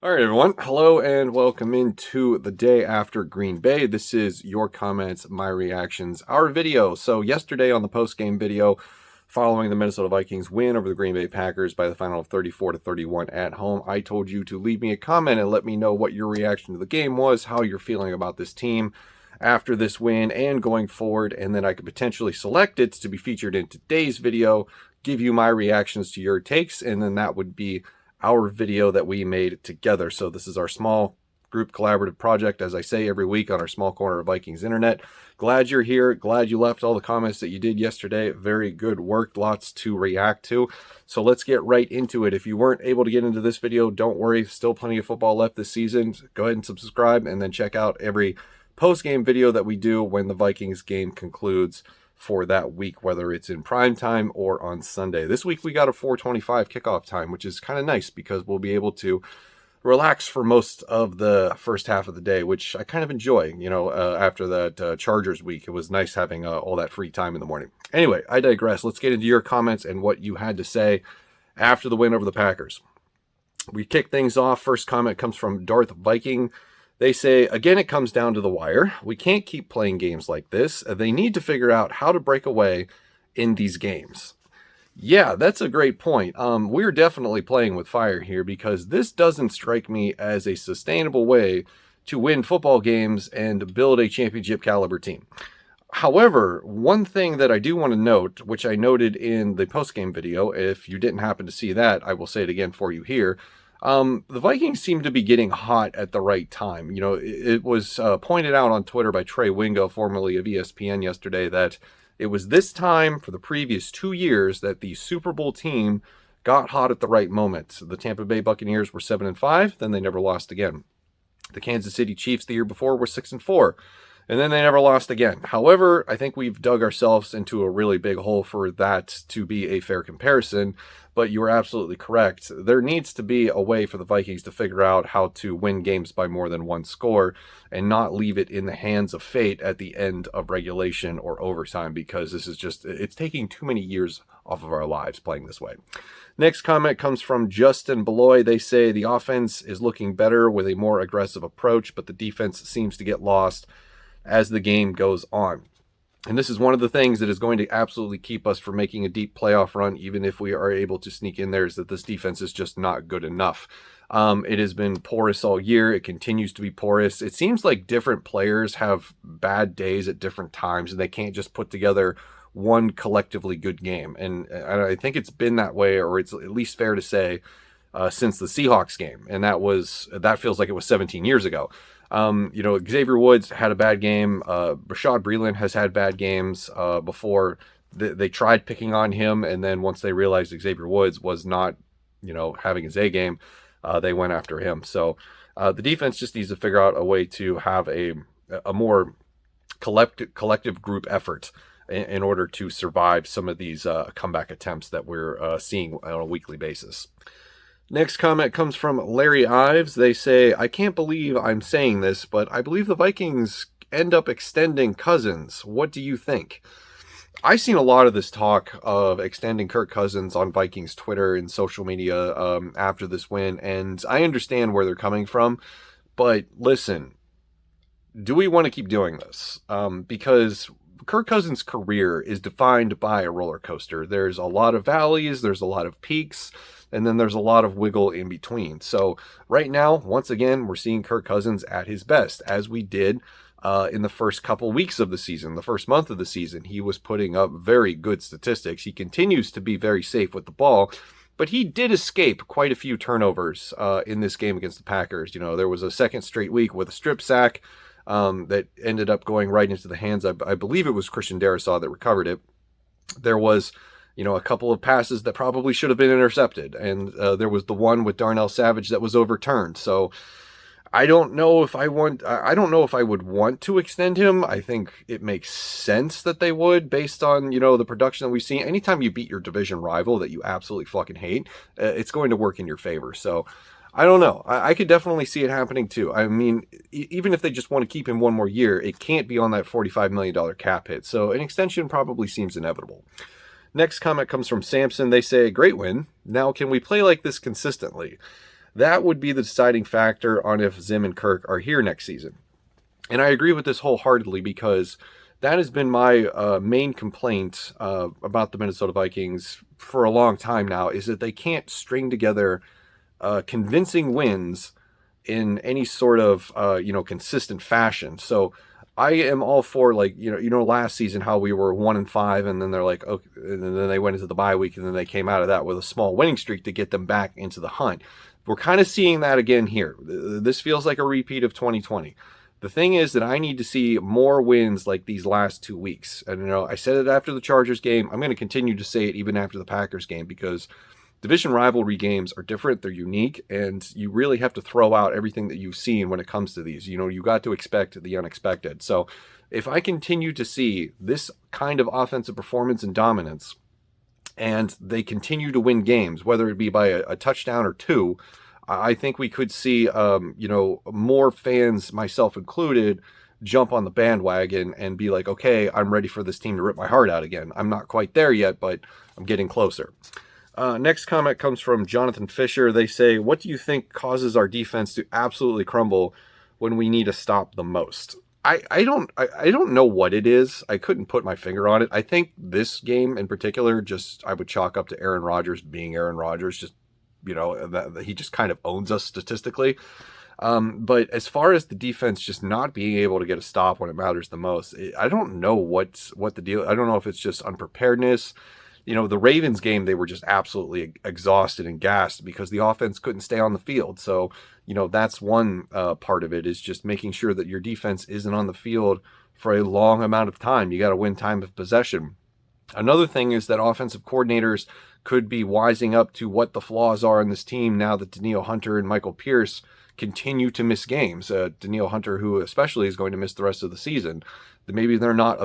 All right, everyone. Hello and welcome into the day after Green Bay. This is your comments, my reactions, our video. So yesterday on the post-game video, following the Minnesota Vikings win over the Green Bay Packers by the final of 34-31 at home, I told you to leave me a comment and let me know what your reaction to the game was, how you're feeling about this team after this win and going forward, and then I could potentially select it to be featured in today's video, give you my reactions to your takes, and then that would be our video that we made together. So this is our small group collaborative project, as I say every week on our small corner of Vikings internet. Glad you're here. Glad you left all the comments that you did yesterday. Very good work. Lots to react to. So let's get right into it. If you weren't able to get into this video, don't worry. Still plenty of football left this season. Go ahead and subscribe and then check out every post-game video that we do when the Vikings game concludes for that week, whether it's in prime time or on Sunday. This week we got a 4:25 kickoff time, which is kind of nice because we'll be able to relax for most of the first half of the day, which I kind of enjoy. After that Chargers week, it was nice having all that free time in the morning. Anyway, I digress. Let's get into your comments and what you had to say after the win over the Packers. We kick things off. First comment comes from Darth Viking. They say, again, it comes down to the wire. We can't keep playing games like this. They need to figure out how to break away in these games. Yeah, that's a great point. We're definitely playing with fire here because this doesn't strike me as a sustainable way to win football games and build a championship caliber team. However, one thing that I do want to note, which I noted in the postgame video, if you didn't happen to see that, I will say it again for you here. The Vikings seem to be getting hot at the right time. It was pointed out on Twitter by Trey Wingo, formerly of ESPN, yesterday that it was this time for the previous 2 years that the Super Bowl team got hot at the right moment. The Tampa Bay Buccaneers were 7-5, then they never lost again. The Kansas City Chiefs the year before were 6-4. And then they never lost again. However, I think we've dug ourselves into a really big hole for that to be a fair comparison. But you are absolutely correct. There needs to be a way for the Vikings to figure out how to win games by more than one score and not leave it in the hands of fate at the end of regulation or overtime, because this is it's taking too many years off of our lives playing this way. Next comment comes from Justin Beloy. They say the offense is looking better with a more aggressive approach, but the defense seems to get lost as the game goes on. And this is one of the things that is going to absolutely keep us from making a deep playoff run, even if we are able to sneak in there, is that this defense is just not good enough. It has been porous all year. It continues to be porous. It seems like different players have bad days at different times, and they can't just put together one collectively good game. And I think it's been that way, or it's at least fair to say, since the Seahawks game. And that feels like it was 17 years ago. Xavier Woods had a bad game. Rashad Breeland has had bad games before. They tried picking on him, and then once they realized Xavier Woods was not, having his A game, they went after him. So the defense just needs to figure out a way to have a more collective group effort in order to survive some of these comeback attempts that we're seeing on a weekly basis. Next comment comes from Larry Ives. They say, I can't believe I'm saying this, but I believe the Vikings end up extending Cousins. What do you think? I've seen a lot of this talk of extending Kirk Cousins on Vikings Twitter and social media after this win, and I understand where they're coming from. But listen, do we want to keep doing this? Because Kirk Cousins' career is defined by a roller coaster. There's a lot of valleys, there's a lot of peaks, and then there's a lot of wiggle in between. So right now, once again, we're seeing Kirk Cousins at his best, as we did in the first couple weeks of the season. The first month of the season, he was putting up very good statistics. He continues to be very safe with the ball, but he did escape quite a few turnovers in this game against the Packers. There was a second straight week with a strip sack that ended up going right into the hands. I believe it was Christian Darrisaw that recovered it. There was a couple of passes that probably should have been intercepted. And there was the one with Darnell Savage that was overturned. So I don't know if I would want to extend him. I think it makes sense that they would, based on, the production that we've seen. Anytime you beat your division rival that you absolutely fucking hate, it's going to work in your favor. So I don't know. I could definitely see it happening too. I mean, even if they just want to keep him one more year, it can't be on that $45 million cap hit. So an extension probably seems inevitable. Next comment comes from Samson. They say, great win. Now, can we play like this consistently? that would be the deciding factor on if Zim and Kirk are here next season. And I agree with this wholeheartedly because that has been my main complaint about the Minnesota Vikings for a long time now, is that they can't string together convincing wins in any sort of consistent fashion. So I am all for, like, last season how we were 1-5, and then they're like, okay, and then they went into the bye week, and then they came out of that with a small winning streak to get them back into the hunt. We're kind of seeing that again here. This feels like a repeat of 2020. The thing is that I need to see more wins like these last 2 weeks. And, I said it after the Chargers game. I'm going to continue to say it even after the Packers game, because division rivalry games are different. They're unique, and you really have to throw out everything that you've seen when it comes to these. You got to expect the unexpected. So if I continue to see this kind of offensive performance and dominance, and they continue to win games, whether it be by a touchdown or two, I think we could see, more fans, myself included, jump on the bandwagon and be like, okay, I'm ready for this team to rip my heart out again. I'm not quite there yet, but I'm getting closer. Next comment comes from Jonathan Fisher. They say, what do you think causes our defense to absolutely crumble when we need to stop the most? I don't know what it is. I couldn't put my finger on it. I think this game in particular, I would chalk up to Aaron Rodgers being Aaron Rodgers. That he just kind of owns us statistically. But as far as the defense just not being able to get a stop when it matters the most, I don't know what the deal. I don't know if it's just unpreparedness. The Ravens game, they were just absolutely exhausted and gassed because the offense couldn't stay on the field. So, that's one part of it, is just making sure that your defense isn't on the field for a long amount of time. You got to win time of possession. Another thing is that offensive coordinators could be wising up to what the flaws are in this team now that Danielle Hunter and Michael Pierce continue to miss games. Danielle Hunter, who especially is going to miss the rest of the season. Maybe they're not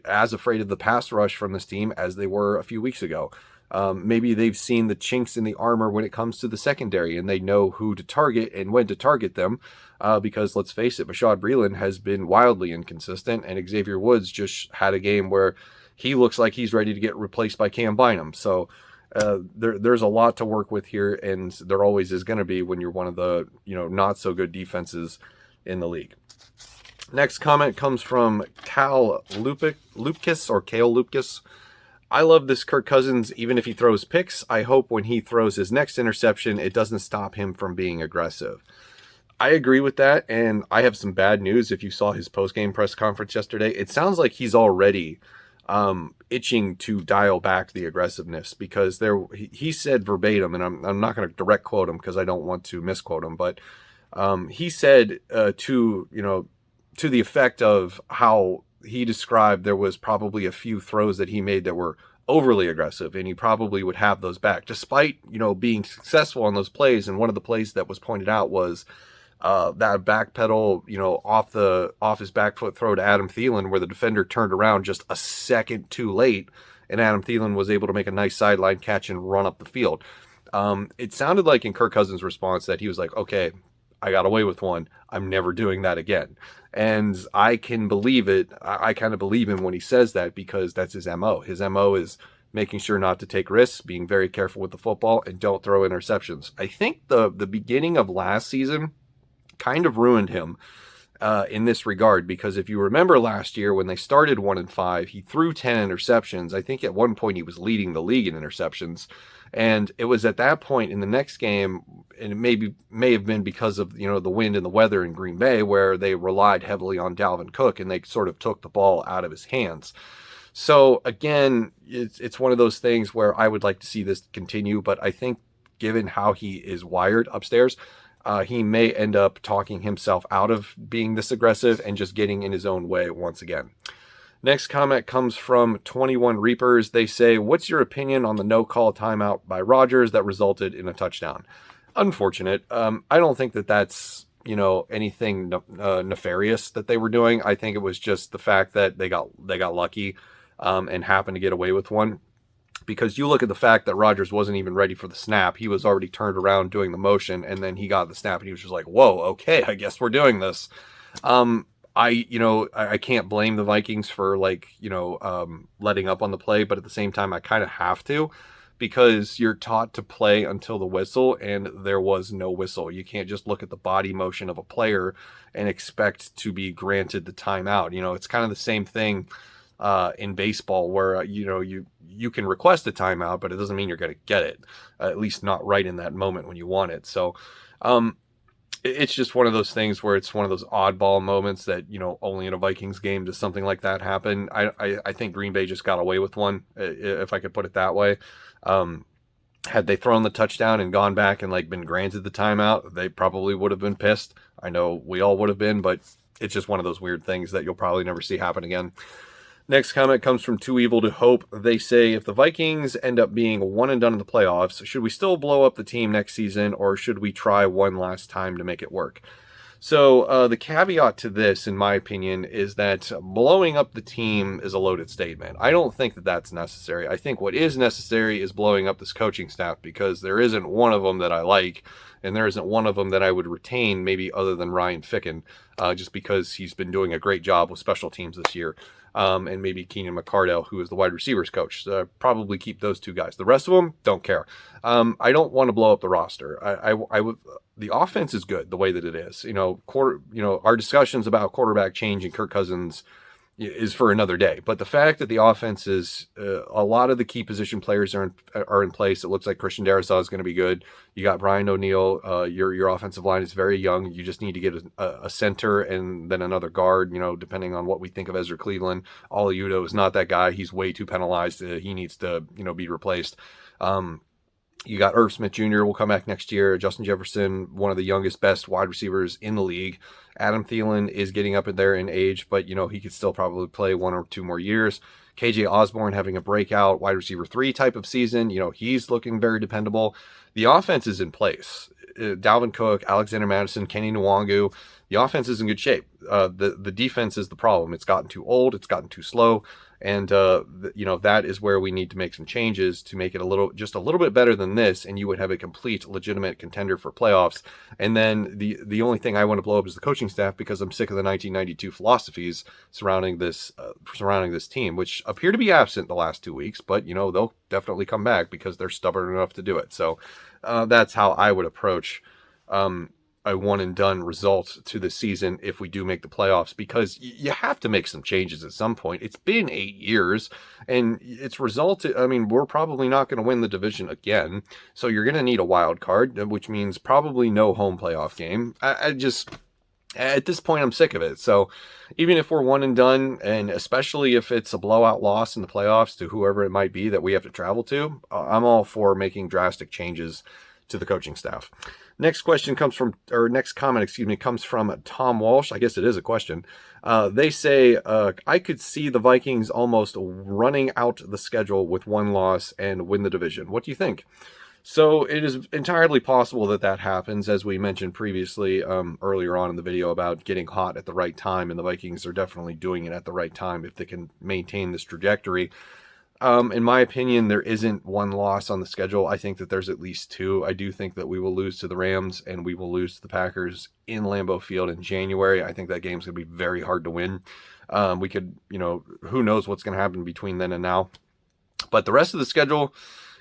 as afraid of the pass rush from this team as they were a few weeks ago. Maybe they've seen the chinks in the armor when it comes to the secondary, and they know who to target and when to target them. Because let's face it, Bashaud Breeland has been wildly inconsistent, and Xavier Woods just had a game where he looks like he's ready to get replaced by Cam Bynum. So there's a lot to work with here, and there always is going to be when you're one of the not so good defenses in the league. Next comment comes from Cal Lupkis. I love this Kirk Cousins, even if he throws picks. I hope when he throws his next interception, it doesn't stop him from being aggressive. I agree with that, and I have some bad news. If you saw his post-game press conference yesterday, it sounds like he's already itching to dial back the aggressiveness, because he said verbatim, and I'm not going to direct quote him because I don't want to misquote him, but he said to the effect of how he described there was probably a few throws that he made that were overly aggressive, and he probably would have those back despite being successful on those plays. And one of the plays that was pointed out was that back pedal, off his back foot throw to Adam Thielen, where the defender turned around just a second too late, and Adam Thielen was able to make a nice sideline catch and run up the field. It sounded like in Kirk Cousins' response that he was like, okay, I got away with one. I'm never doing that again. And I can believe it. I kind of believe him when he says that, because that's his MO. His MO is making sure not to take risks, being very careful with the football, and don't throw interceptions. I think the beginning of last season kind of ruined him in this regard, because if you remember last year when they started 1-5, he threw 10 interceptions. I think at one point he was leading the league in interceptions. And it was at that point in the next game, and it may have been because of the wind and the weather in Green Bay, where they relied heavily on Dalvin Cook, and they sort of took the ball out of his hands. So again, it's one of those things where I would like to see this continue, but I think given how he is wired upstairs, he may end up talking himself out of being this aggressive and just getting in his own way once again. Next comment comes from 21 Reapers. They say, what's your opinion on the no-call timeout by Rodgers that resulted in a touchdown? Unfortunate. I don't think that that's, anything nefarious that they were doing. I think it was just the fact that they got lucky and happened to get away with one. Because you look at the fact that Rodgers wasn't even ready for the snap. He was already turned around doing the motion, and then he got the snap, and he was just like, whoa, okay, I guess we're doing this. I can't blame the Vikings for letting up on the play, but at the same time, I kind of have to, because you're taught to play until the whistle, and there was no whistle. You can't just look at the body motion of a player and expect to be granted the timeout. It's kind of the same thing in baseball, where you can request a timeout, but it doesn't mean you're going to get it, at least not right in that moment when you want it. So it's just one of those things where it's one of those oddball moments that, only in a Vikings game does something like that happen. I think Green Bay just got away with one, if I could put it that way. Had they thrown the touchdown and gone back and been granted the timeout, they probably would have been pissed. I know we all would have been, but it's just one of those weird things that you'll probably never see happen again. Next comment comes from Too Evil to Hope. They say, if the Vikings end up being one and done in the playoffs, should we still blow up the team next season, or should we try one last time to make it work? So the caveat to this, in my opinion, is that blowing up the team is a loaded statement. I don't think that that's necessary. I think what is necessary is blowing up this coaching staff, because there isn't one of them that I like, and there isn't one of them that I would retain, maybe other than Ryan Ficken, just because he's been doing a great job with special teams this year. And maybe Keenan McCardell, who is the wide receivers coach. So probably keep those two guys. The rest of them, don't care. I don't want to blow up the roster. The offense is good the way that it is. Our discussions about quarterback change and Kirk Cousins is for another day. But the fact that the offense is, a lot of the key position players are in place. It looks like Christian Darrisaw is going to be good. You got Brian O'Neill. Your offensive line is very young. You just need to get a center and then another guard, depending on what we think of Ezra Cleveland. Oliudo is not that guy. He's way too penalized. He needs to, be replaced. You got Irv Smith Jr. will come back next year. Justin Jefferson, one of the youngest, best wide receivers in the league. Adam Thielen is getting up in there in age, but, he could still probably play 1 or 2 more years. KJ Osborne having a breakout wide receiver 3 type of season. He's looking very dependable. The offense is in place. Dalvin Cook, Alexander Madison, Kenny Nwangu. The offense is in good shape. The defense is the problem. It's gotten too old. It's gotten too slow. And, that is where we need to make some changes to make it just a little bit better than this. And you would have a complete legitimate contender for playoffs. And then the only thing I want to blow up is the coaching staff, because I'm sick of the 1992 philosophies surrounding this team, which appear to be absent the last 2 weeks, but they'll definitely come back because they're stubborn enough to do it. So, that's how I would approach, a one and done result to the season if we do make the playoffs, because you have to make some changes at some point. It's been 8 years and it's resulted. I mean, we're probably not going to win the division again. So you're going to need a wild card, which means probably no home playoff game. I just, at this point, I'm sick of it. So even if we're one and done, and especially if it's a blowout loss in the playoffs to whoever it might be that we have to travel to, I'm all for making drastic changes to the coaching staff. Next comment, comes from Tom Walsh. I guess it is a question. They say, I could see the Vikings almost running out the schedule with 1 loss and win the division. What do you think? So it is entirely possible that happens, as we mentioned previously, earlier on in the video, about getting hot at the right time, and the Vikings are definitely doing it at the right time if they can maintain this trajectory. In my opinion, there isn't 1 loss on the schedule. I think that there's at least 2. I do think that we will lose to the Rams and we will lose to the Packers in Lambeau Field in January. I think that game's going to be very hard to win. We could, who knows what's going to happen between then and now. But the rest of the schedule,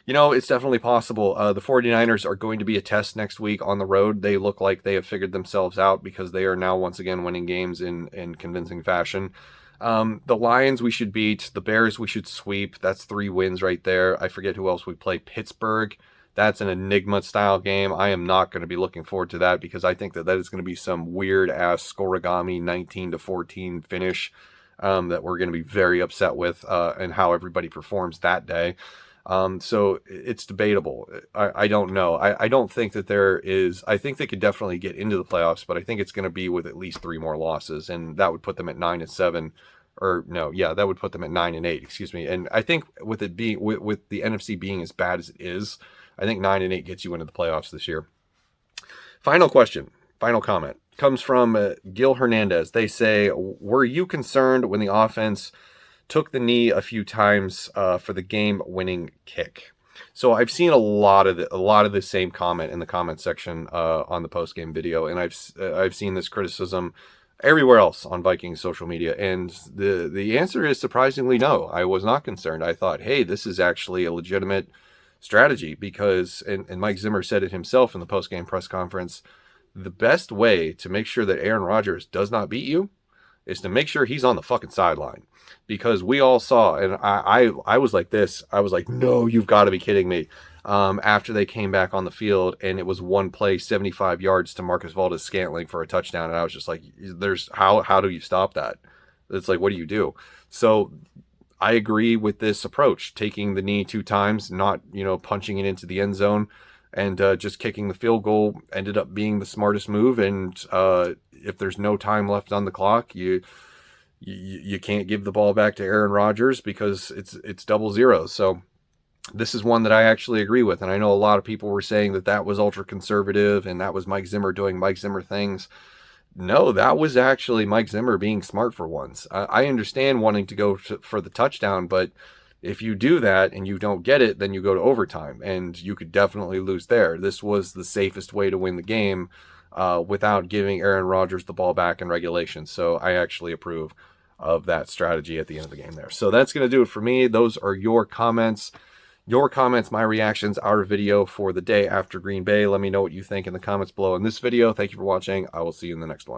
it's definitely possible. The 49ers are going to be a test next week on the road. They look like they have figured themselves out, because they are now once again winning games in convincing fashion. The Lions we should beat. The Bears we should sweep. That's 3 wins right there. I forget who else we play. Pittsburgh. That's an enigma style game. I am not going to be looking forward to that, because I think that is going to be some weird ass scorigami 19-14 finish that we're going to be very upset with, and how everybody performs that day. So it's debatable. I don't know. I don't think that there is. I think they could definitely get into the playoffs, but I think it's going to be with at least 3 more losses, and that would put them at 9-7. Or no, yeah, that would put them at 9-8. Excuse me. And I think with it being with the NFC being as bad as it is, I think 9-8 gets you into the playoffs this year. Final comment comes from Gil Hernandez. They say, were you concerned when the offense took the knee a few times for the game-winning kick? So I've seen a lot of the same comment in the comment section on the post-game video, and I've seen this criticism everywhere else on Vikings social media, and the answer is surprisingly no. I was not concerned. I thought, hey, this is actually a legitimate strategy because, and Mike Zimmer said it himself in the post-game press conference, the best way to make sure that Aaron Rodgers does not beat you is to make sure he's on the fucking sideline. Because we all saw, and I was like this, I was like, no, you've got to be kidding me. After they came back on the field, and it was one play, 75 yards to Marcus Valdes-Scantling for a touchdown, and I was just like, how do you stop that? It's like, what do you do? So I agree with this approach, taking the knee 2 times, not, punching it into the end zone, and just kicking the field goal ended up being the smartest move. And if there's no time left on the clock, you can't give the ball back to Aaron Rodgers because it's 0-0. So this is one that I actually agree with. And I know a lot of people were saying that was ultra conservative and that was Mike Zimmer doing Mike Zimmer things. No, that was actually Mike Zimmer being smart for once. I understand wanting to go for the touchdown, but if you do that and you don't get it, then you go to overtime, and you could definitely lose there. This was the safest way to win the game without giving Aaron Rodgers the ball back in regulation. So I actually approve of that strategy at the end of the game there. So that's going to do it for me. Those are your comments. My reactions, our video for the day after Green Bay. Let me know what you think in the comments below in this video. Thank you for watching. I will see you in the next one.